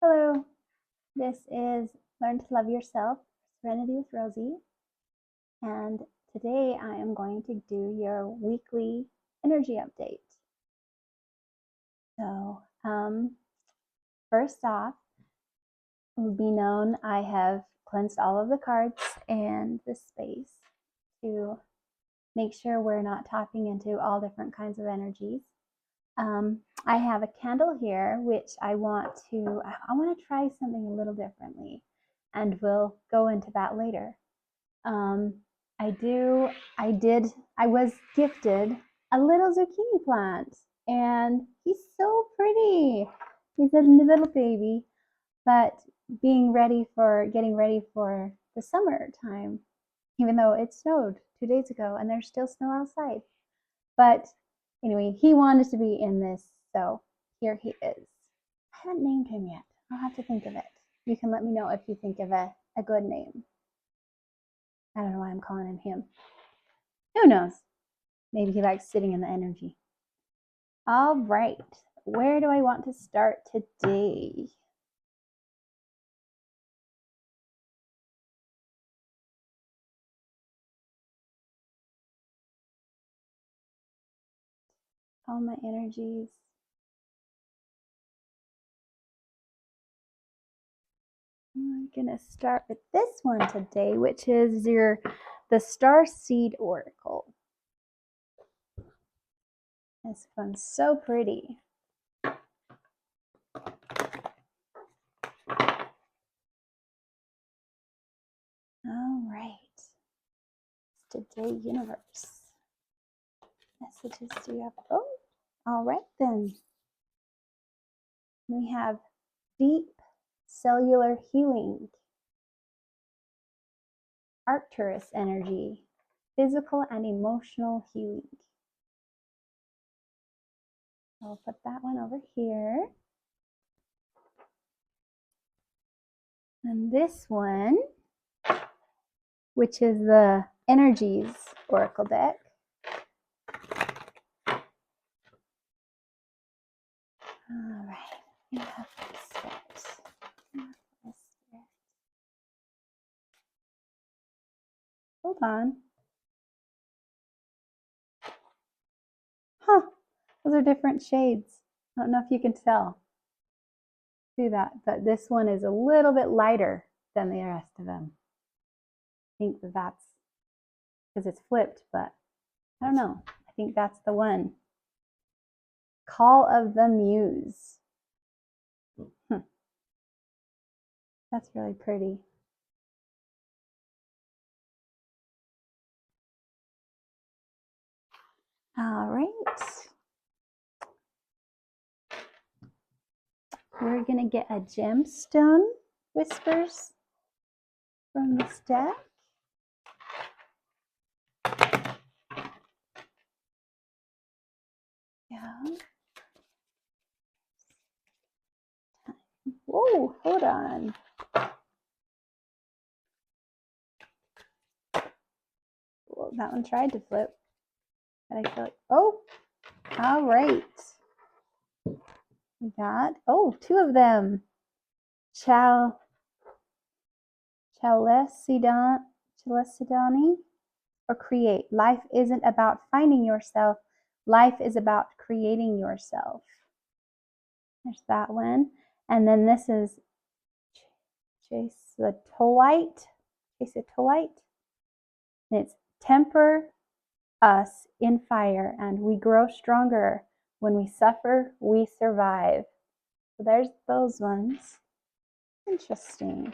Hello, this is Learn to Love Yourself, Serenity with Rosie, and today I am going to do your weekly energy update. So, first off, it will be known I have cleansed all of the cards and the space to make sure we're not tapping into all different kinds of energies. I have a candle here, which I want to try something a little differently, and we'll go into that later. I was gifted a little zucchini plant, and he's so pretty. He's a little baby, but getting ready for the summertime, even though it snowed 2 days ago and there's still snow outside. But anyway, he wanted to be in this, so here he is. I haven't named him yet. I'll have to think of it. You can let me know if you think of a good name. I don't know why I'm calling him. Who knows? Maybe he likes sitting in the energy. All right, where do I want to start today? All my energies. I'm gonna start with this one today, which is the Star Seed Oracle. This one's so pretty. All right. Today, universe. Messages do you have? Oh, all right then. We have deep cellular healing, Arcturus energy, physical and emotional healing. I'll put that one over here. And this one, which is the Energies Oracle deck. All right, we have this. Hold on. Huh, those are different shades. I don't know if you can tell. See that, but this one is a little bit lighter than the rest of them. I think that's because it's flipped, but I don't know. I think that's the one. Call of the Muse. That's really pretty. All right. We're going to get a gemstone whispers from this deck. Yeah. Whoa, hold on. Well, that one tried to flip. But I feel like, oh, all right. We got, two of them. Chalesidani or create. Life isn't about finding yourself. Life is about creating yourself. There's that one. And then this is Chasitolite. And it's temper us in fire, and we grow stronger. When we suffer, we survive. So there's those ones. Interesting.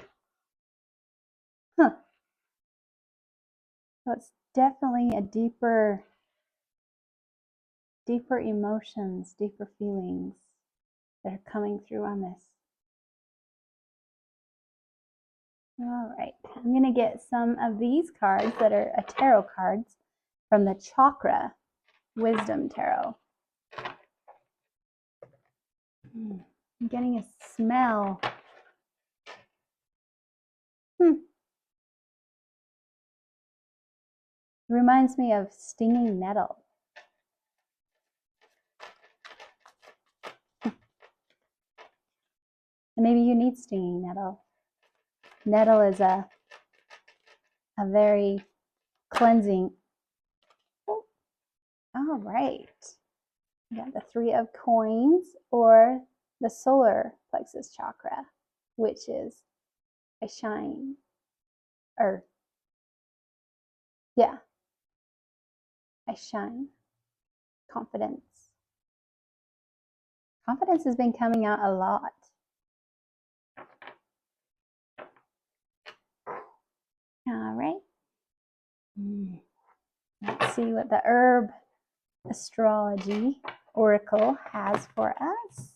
Huh. So it's definitely a deeper emotions, deeper feelings that are coming through on this. All right, I'm going to get some of these cards that are tarot cards from the Chakra Wisdom Tarot. I'm getting a smell. It reminds me of stinging nettle. And maybe you need stinging nettle. Nettle is a very cleansing. Oh, all right. We got the 3 of coins, or the solar plexus chakra, which is a shine, or yeah, I shine. Confidence. Confidence has been coming out a lot. All right. Let's see what the herb astrology oracle has for us.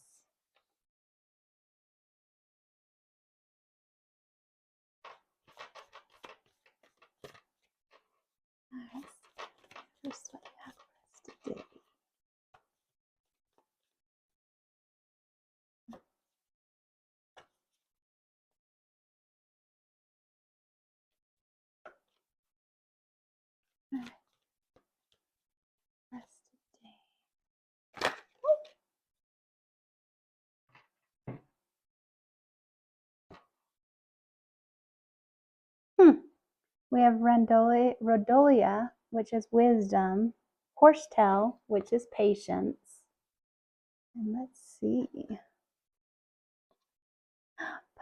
All right. First, what do you have for us today? We have Rhodolia, which is wisdom, horsetail, which is patience. And let's see.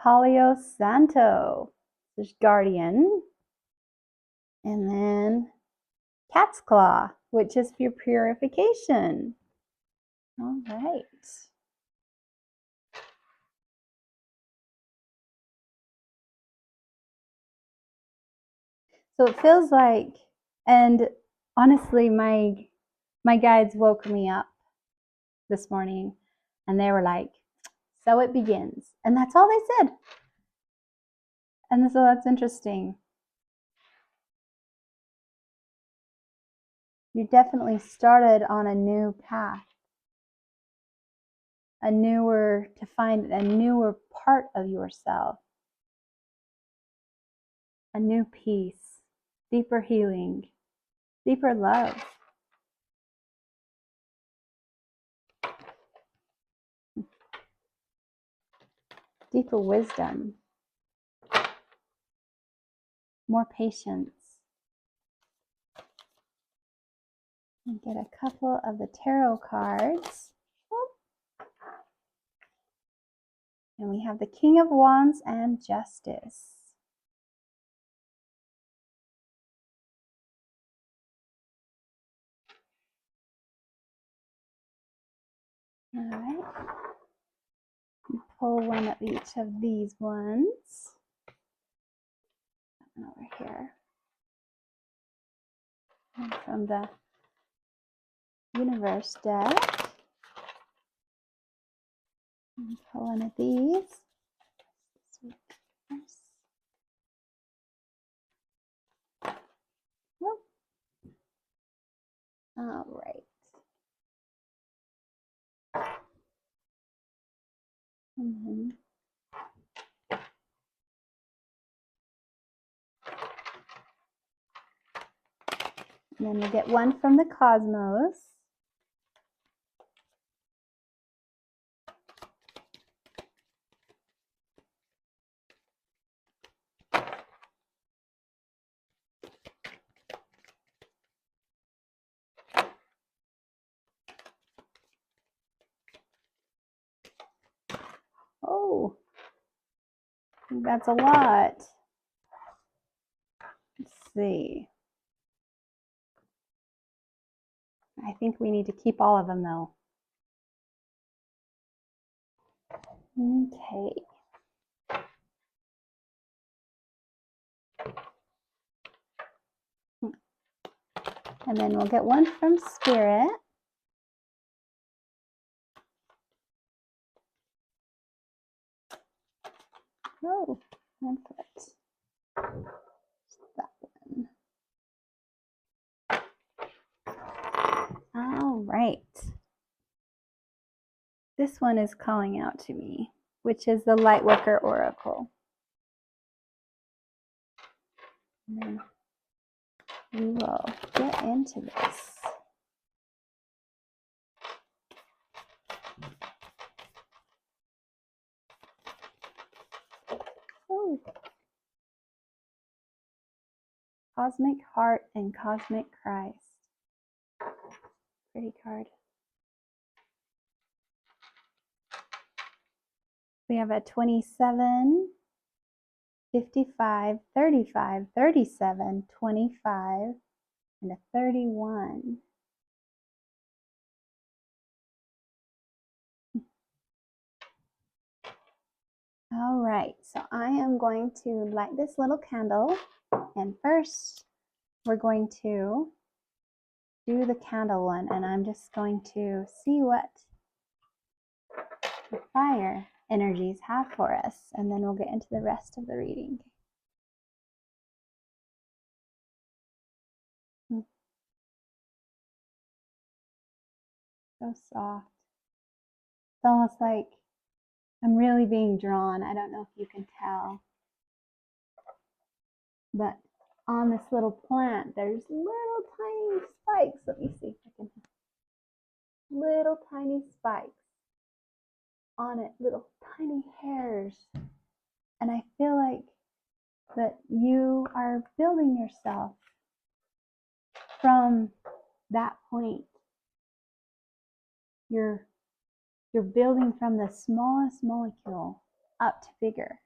Palio Santo, which is guardian. And then cat's claw, which is for purification. All right. So it feels like, and honestly, my guides woke me up this morning and they were like, so it begins. And that's all they said. And so that's interesting. You definitely started on a new path, to find a newer part of yourself, a new peace, deeper healing, deeper love. Deeper wisdom, more patience. And get a couple of the tarot cards. And we have the King of Wands and Justice. All right. Pull one of each of these ones. Over here. And from the Universe deck. And pull one of these. Whoop. All right. And then we get one from the Cosmos. Oh, I think that's a lot. Let's see. I think we need to keep all of them though. Okay. And then we'll get one from Spirit. Oh, one foot. That one. All right. This one is calling out to me, which is the Lightworker Oracle. And then we will get into this. Woo! Cosmic Heart and Cosmic Christ. Pretty card. We have a 27, 55, 35, 37, 25, and a 31. All right, so I am going to light this little candle, and first we're going to do the candle one, and I'm just going to see what the fire energies have for us, and then we'll get into the rest of the reading. So soft. It's almost like I'm really being drawn. I don't know if you can tell, but on this little plant, there's little tiny spikes. Let me see if I can. Little tiny spikes on it, little tiny hairs. And I feel like that you are building yourself from that point. You're building from the smallest molecule up to bigger.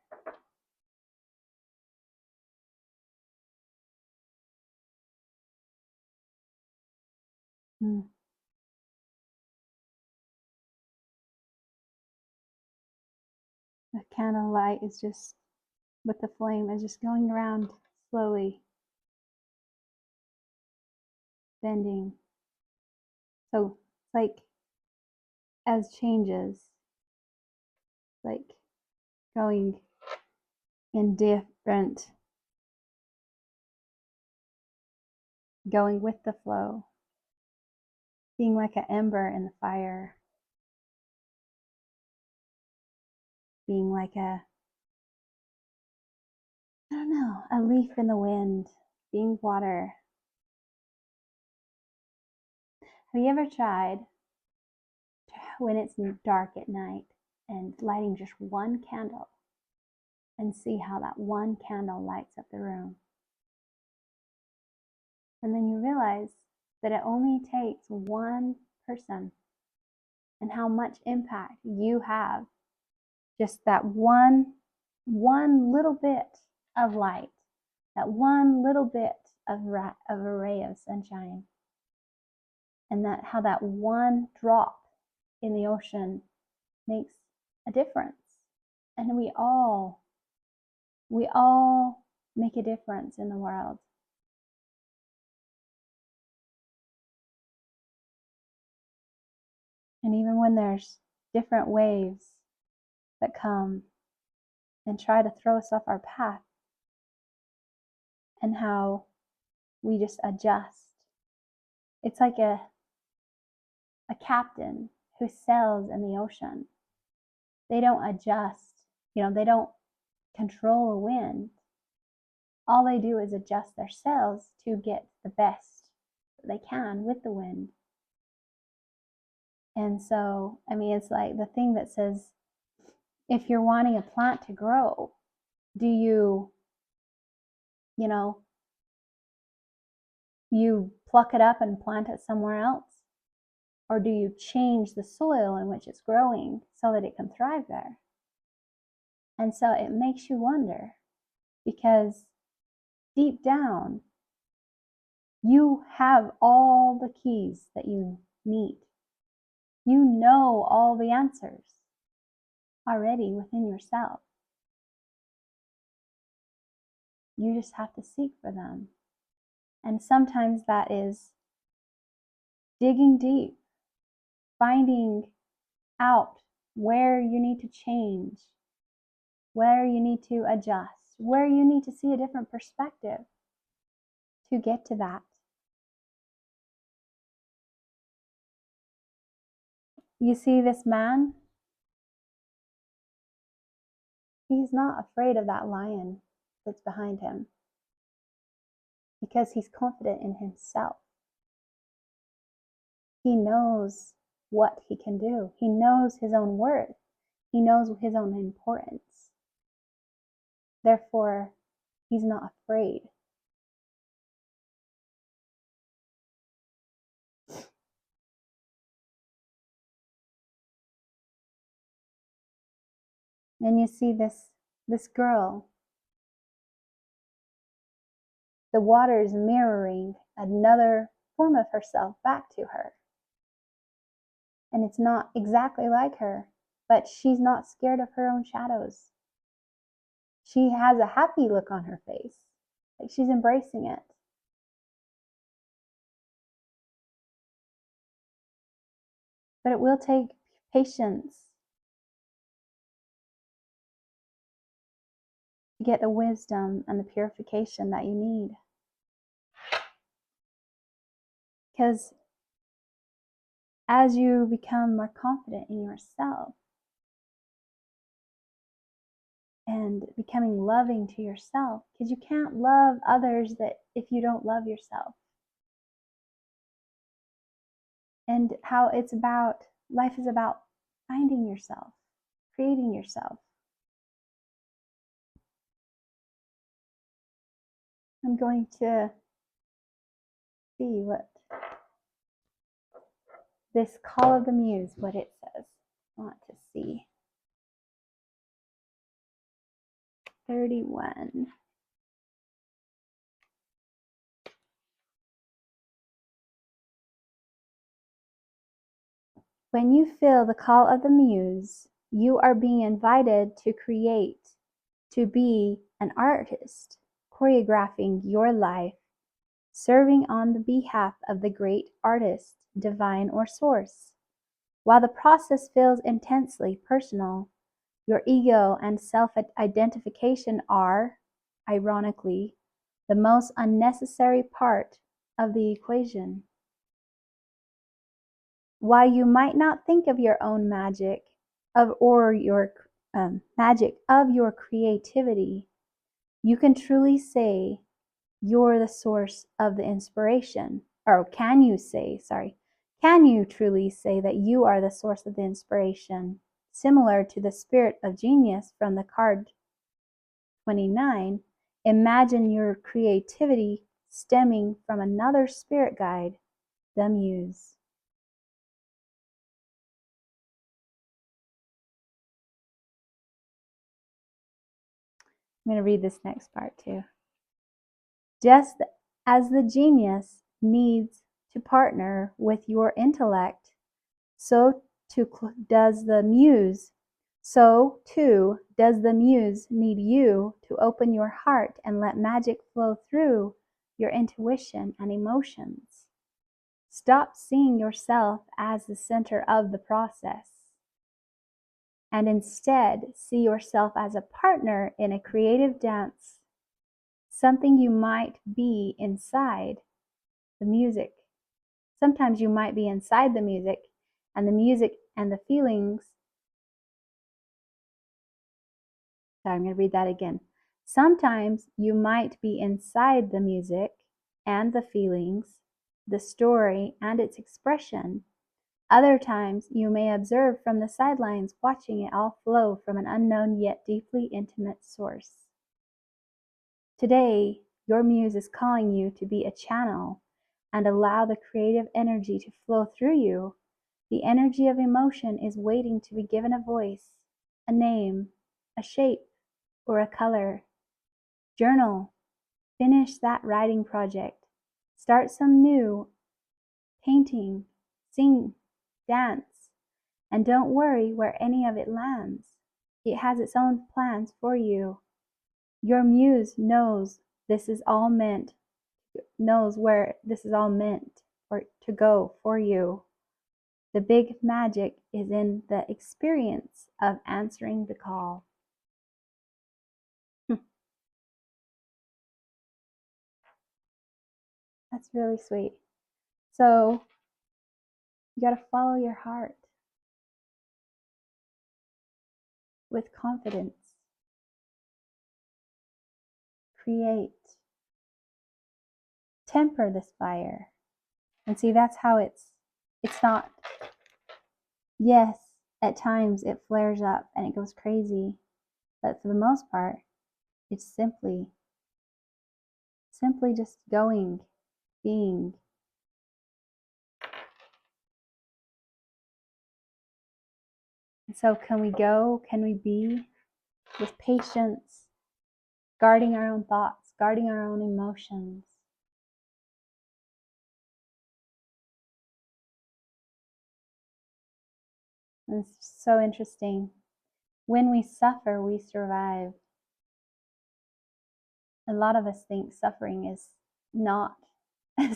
The candle light is just, with the flame, is just going around slowly, bending. So it's like as changes, like going in different, going with the flow, being like an ember in the fire, being like a, I don't know, a leaf in the wind, being water. Have you ever tried, when it's dark at night, and lighting just one candle and see how that one candle lights up the room? And then you realize that it only takes one person, and how much impact you have. Just that one little bit of light, that one little bit of a ray of sunshine, and that how that one drop in the ocean makes a difference. And we all make a difference in the world. And even when there's different waves that come and try to throw us off our path, and how we just adjust. It's like a captain who sails in the ocean. They don't adjust, they don't control a wind. All they do is adjust their sails to get the best they can with the wind. And so, it's like the thing that says, if you're wanting a plant to grow, do you pluck it up and plant it somewhere else? Or do you change the soil in which it's growing so that it can thrive there? And so it makes you wonder, because deep down, you have all the keys that you need. You know all the answers already within yourself. You just have to seek for them. And sometimes that is digging deep, finding out where you need to change, where you need to adjust, where you need to see a different perspective to get to that. You see this man? He's not afraid of that lion that's behind him, because he's confident in himself. He knows what he can do. He knows his own worth. He knows his own importance. Therefore, he's not afraid. And you see this girl, the water is mirroring another form of herself back to her. And it's not exactly like her, but she's not scared of her own shadows. She has a happy look on her face, like she's embracing it. But it will take patience to get the wisdom and the purification that you need. Because as you become more confident in yourself and becoming loving to yourself, because you can't love others that if you don't love yourself. And how it's about, life is about finding yourself, creating yourself. I'm going to see what this call of the muse, what it says. I want to see. 31. When you feel the call of the muse, you are being invited to create, to be an artist, choreographing your life, serving on the behalf of the great artist, divine or source. While the process feels intensely personal, your ego and self-identification are, ironically, the most unnecessary part of the equation. While you might not think of your own magic or your magic of your creativity, you can truly say you're the source of the inspiration. Or can you truly say that you are the source of the inspiration? Similar to the spirit of genius from the card 29, imagine your creativity stemming from another spirit guide, the muse. I'm going to read this next part too. Just as the genius needs to partner with your intellect, so too does the muse need you to open your heart and let magic flow through your intuition and emotions. Stop seeing yourself as the center of the process, and instead see yourself as a partner in a creative dance, something you might be inside the music. Sometimes you might be inside the music and the feelings. Sorry, I'm going to read that again. Sometimes you might be inside the music and the feelings, the story and its expression. Other times you may observe from the sidelines, watching it all flow from an unknown yet deeply intimate source. Today, your muse is calling you to be a channel and allow the creative energy to flow through you. The energy of emotion is waiting to be given a voice, a name, a shape, or a color. Journal. Finish that writing project. Start some new painting, sing, dance, and don't worry where any of it lands. It has its own plans for you. Your muse knows where this is all meant to go for you. The big magic is in the experience of answering the call. That's really sweet. So you got to follow your heart with confidence. Create. Temper this fire. And see, that's how it's not, yes, at times it flares up and it goes crazy. But for the most part, It's simply just going, being. And so can we go, can we be with patience, guarding our own thoughts, guarding our own emotions? And it's so interesting. When we suffer, we survive. A lot of us think suffering is not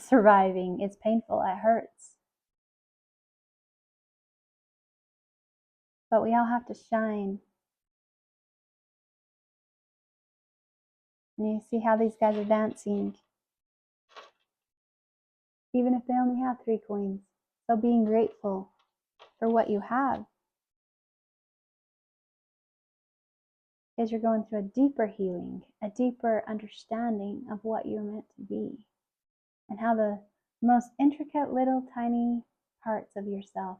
surviving. It's painful, it hurts. But we all have to shine. And you see how these guys are dancing, even if they only have 3 coins. So being grateful for what you have, because you're going through a deeper healing, a deeper understanding of what you're meant to be, and how the most intricate little tiny parts of yourself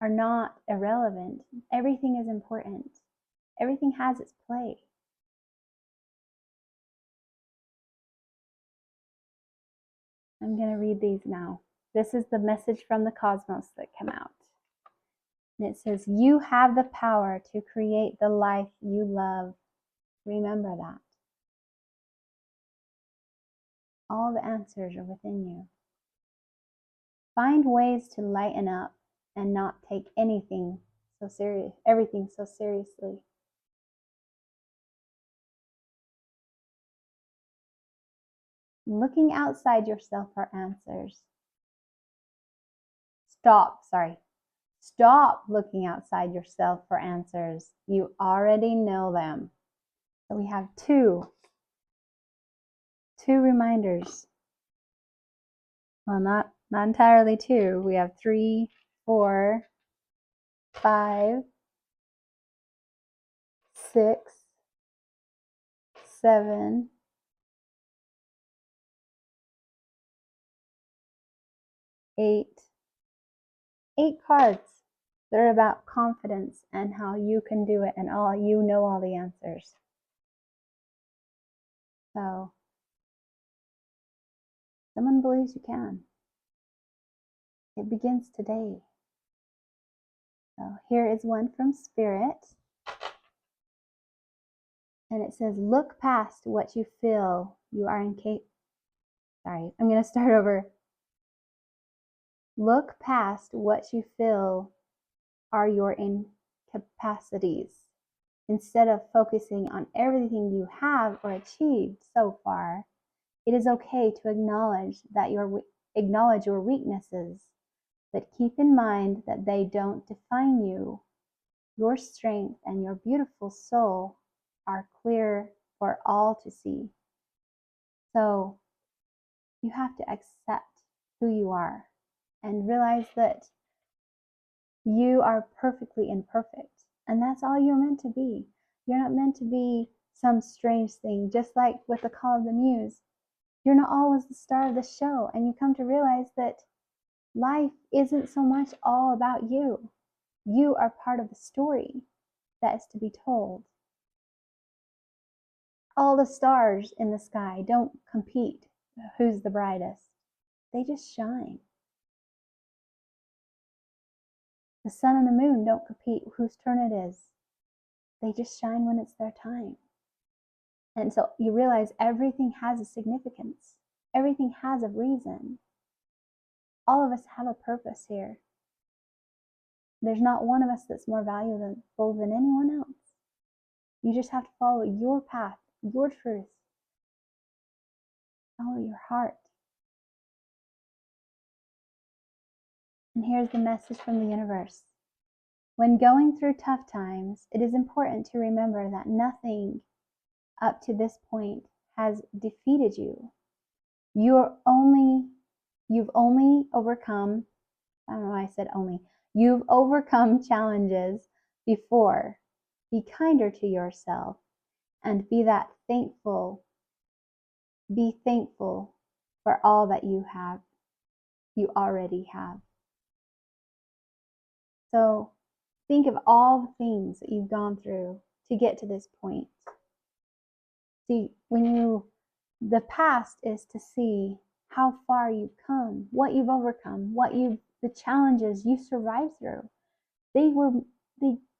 are not irrelevant. Everything is important. Everything has its place. I'm going to read these now. This is the message from the cosmos that came out. And it says, you have the power to create the life you love. Remember that. All the answers are within you. Find ways to lighten up and not take everything so seriously. Looking outside yourself for answers. Stop looking outside yourself for answers. You already know them. So we have two reminders. Well, not entirely 2. We have 3, 4, 5, 6, 7, 8 cards. They're about confidence and how you can do it, and you know all the answers. So someone believes you can. It begins today. So here is one from Spirit. And it says, look past what you feel you are incapable. Sorry, I'm going to start over. Look past what you feel are your incapacities. Instead of focusing on everything you have or achieved so far, it is okay to acknowledge your weaknesses, but keep in mind that they don't define you. Your strength and your beautiful soul are clear for all to see. So you have to accept who you are and realize that you are perfectly imperfect. And that's all you're meant to be. You're not meant to be some strange thing. Just like with the Call of the Muse, you're not always the star of the show. And you come to realize that life isn't so much all about you. You are part of the story that is to be told. All the stars in the sky don't compete who's the brightest. They just shine. The sun and the moon don't compete whose turn it is. They just shine when it's their time. And so you realize everything has a significance. Everything has a reason. All of us have a purpose here. There's not one of us that's more valuable than anyone else. You just have to follow your path, your truth. Follow your heart. And here's the message from the universe. When going through tough times, it is important to remember that nothing up to this point has defeated you. You've only overcome, I don't know why I said only, you've overcome challenges before. Be kinder to yourself and be thankful for all that you already have. So think of all the things that you've gone through to get to this point. See, the past is to see how far you've come, what you've overcome, the challenges you survived through. They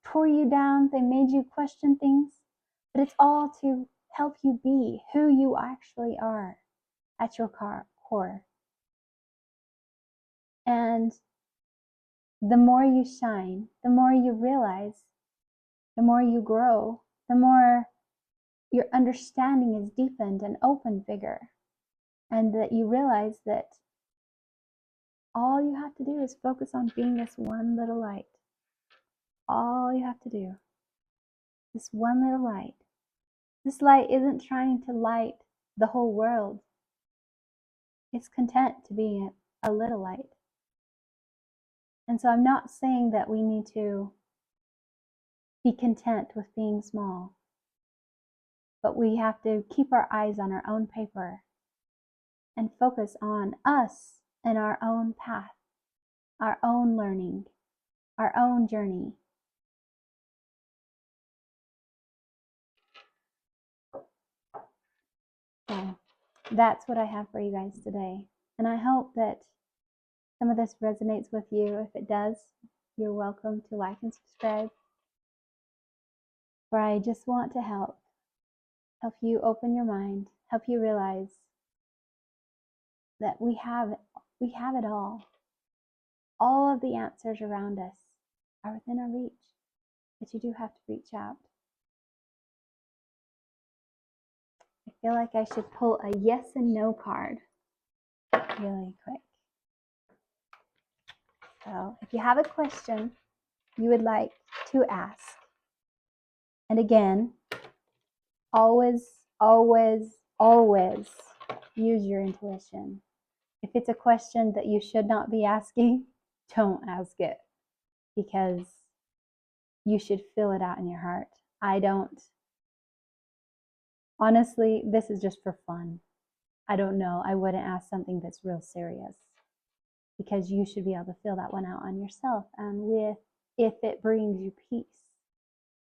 tore you down, they made you question things, but it's all to help you be who you actually are at your core. And the more you shine, the more you realize, the more you grow, the more your understanding is deepened and opened bigger. And that you realize that all you have to do is focus on being this one little light. All you have to do. This one little light. This light isn't trying to light the whole world. It's content to be a little light. And so I'm not saying that we need to be content with being small, but we have to keep our eyes on our own paper and focus on us and our own path, our own learning, our own journey. So that's what I have for you guys today. And I hope that some of this resonates with you. If it does, you're welcome to like and subscribe. For I just want to help you open your mind, help you realize that we have it all. All of the answers around us are within our reach, but you do have to reach out. I feel like I should pull a yes and no card really quick. So if you have a question you would like to ask, and again, always, always, always use your intuition. If it's a question that you should not be asking, don't ask it, because you should feel it out in your heart. I don't. Honestly, this is just for fun. I don't know. I wouldn't ask something that's real serious, because you should be able to feel that one out on yourself, and if it brings you peace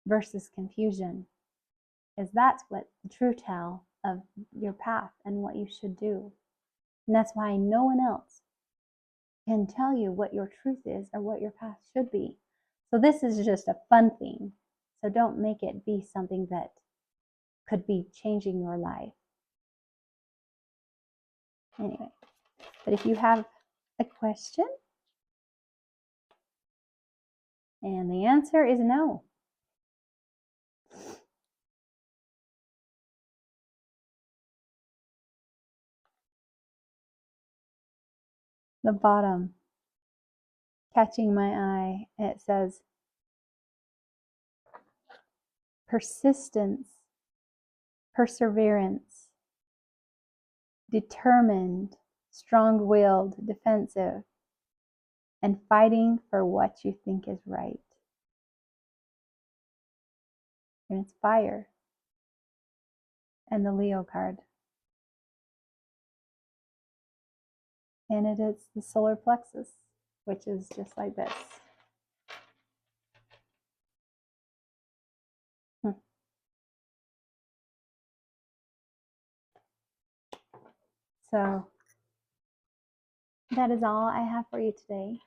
versus confusion, because that's what the true tell of your path and what you should do. And that's why no one else can tell you what your truth is or what your path should be. So this is just a fun thing. So don't make it be something that could be changing your life. Anyway, but if you have a question and the answer is no, the bottom catching my eye, it says persistence, perseverance, determined, strong-willed, defensive, and fighting for what you think is right. And it's fire. And the Leo card. And it is the solar plexus, which is just like this. So that is all I have for you today.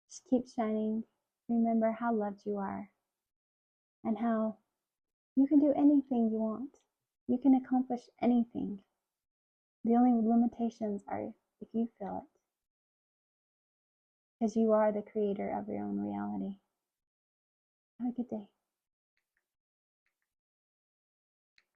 Just keep shining. Remember how loved you are and how you can do anything you want. You can accomplish anything. The only limitations are if you feel it, because you are the creator of your own reality. Have a good day.